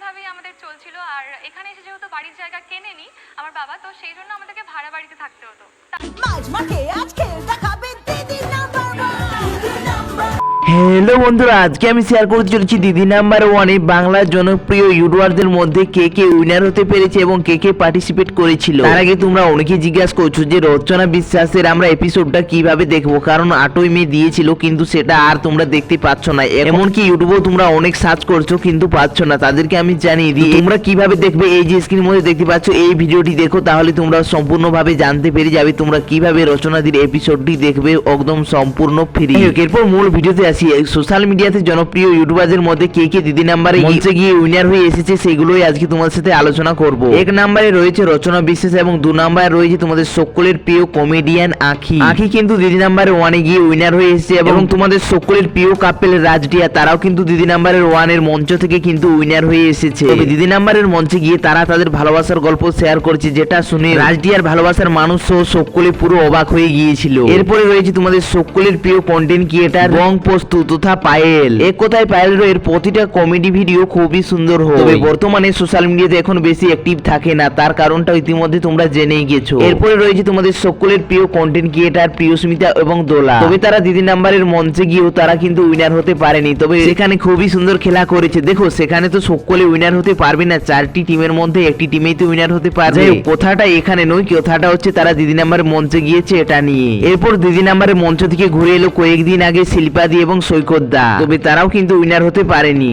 ভাবেই আমাদের চলছিল। আর এখানে এসে যেহেতু বাড়ির জায়গা কেনেনি আমার বাবা, তো সেই জন্য আমাদেরকে ভাড়া বাড়িতে থাকতে হতো। হ্যালো বন্ধুরা, আজকে আমি শেয়ার করতে চলেছি দিদি নাম্বার ওয়ানে বাংলার জনপ্রিয় ইউটিউবারদের মধ্যে কে কে উইনার হতে পেরেছে এবং কে কে পার্টিসিপেট করেছিল। তার আগে তোমরা অনেকে জিজ্ঞাসা করছো যে রচনা বিশ্বাসের আমরা এপিসোডটা কিভাবে দেখবো, কারণ 8ই মে দিয়েছিল কিন্তু সেটা আর তোমরা দেখতে পাচ্ছ না। এমনকি ইউটিউবেও তোমরা অনেক সার্চ করছো কিন্তু পাচ্ছ না। তাদেরকে আমি জানিয়ে দিই তোমরা কিভাবে দেখবে। এই যে স্ক্রিনের মধ্যে দেখতে পাচ্ছ এই ভিডিওটি দেখো, তাহলে তোমরা সম্পূর্ণভাবে জানতে পেরে যাবে তোমরা কিভাবে রচনাদির এপিসোডটি দেখবে একদম সম্পূর্ণ ফ্রি। এরপর মূল ভিডিওতে আসি। সোশ্যাল মিডিয়াতে জনপ্রিয় ইউটিউবারদের মধ্যে কে কে দিদি নাম্বারে মঞ্চে গিয়ে উইনার হয়ে এসেছে সেগুলোই আজকে তোমাদের সাথে আলোচনা করব। 1 নম্বরে রয়েছে রচনা বিশ্বাস এবং 2 নম্বরে রয়েছে তোমাদের সকলের প্রিয় কমেডিয়ান আখি। আখি কিন্তু দিদি নাম্বারে 1-এ গিয়ে উইনার হয়ে এসেছে এবং তোমাদের সকলের প্রিয় কাপেল রাজডিয়া তারাও কিন্তু দিদি নাম্বারের 1-এর মঞ্চ থেকে কিন্তু উইনার হয়ে এসেছে। তবে দিদি নাম্বারের মঞ্চে গিয়ে তারা তাদের ভালোবাসার গল্প শেয়ার করেছে, যেটা শুনে রাজডিয়ার ভালোবাসার মানুষ সহ সকলে পুরো অবাক হয়ে গিয়েছিল। এরপরে রয়েছে তোমাদের সকলের প্রিয় কন্টেন্ট ক্রিয়েটার বং পোস্তু তথা পায়েল। এক কথায় পায়েলের এর প্রতিটা কমেডি ভিডিও খুবই সুন্দর হয়। তবে বর্তমানে সোশ্যাল মিডিয়াতে এখন বেশি অ্যাক্টিভ থাকে না, তার কারণটা ইতিমধ্যে তোমরা জেনেই গেছো। এরপরে রয়েছে তোমাদের সকলের প্রিয় কন্টেন্ট ক্রিয়েটার প্রিয়স্মিতা এবং দোলা। তবে তারা দিদি নাম্বারের মঞ্চে গিয়েও তারা কিন্তু উইনার হতে পারেনি, তবে সেখানে খুবই সুন্দর খেলা করেছে। দেখো সেখানে তো সকলে উইনার হতে পারবে না, 4টি টিমের মধ্যে একটি টিমেই তো উইনার হতে পারবে। কথাটা এখানে নয়, কথাটা হচ্ছে তারা দিদি নাম্বারের মঞ্চে গিয়েছে এটা নিয়ে। এরপর দিদি নাম্বারের মঞ্চ থেকে ঘুরে এলো কয়েকদিন আগে শিল্পা দি এবং সৈকত দা, তবে তারাও কিন্তু উইনার হতে পারেনি।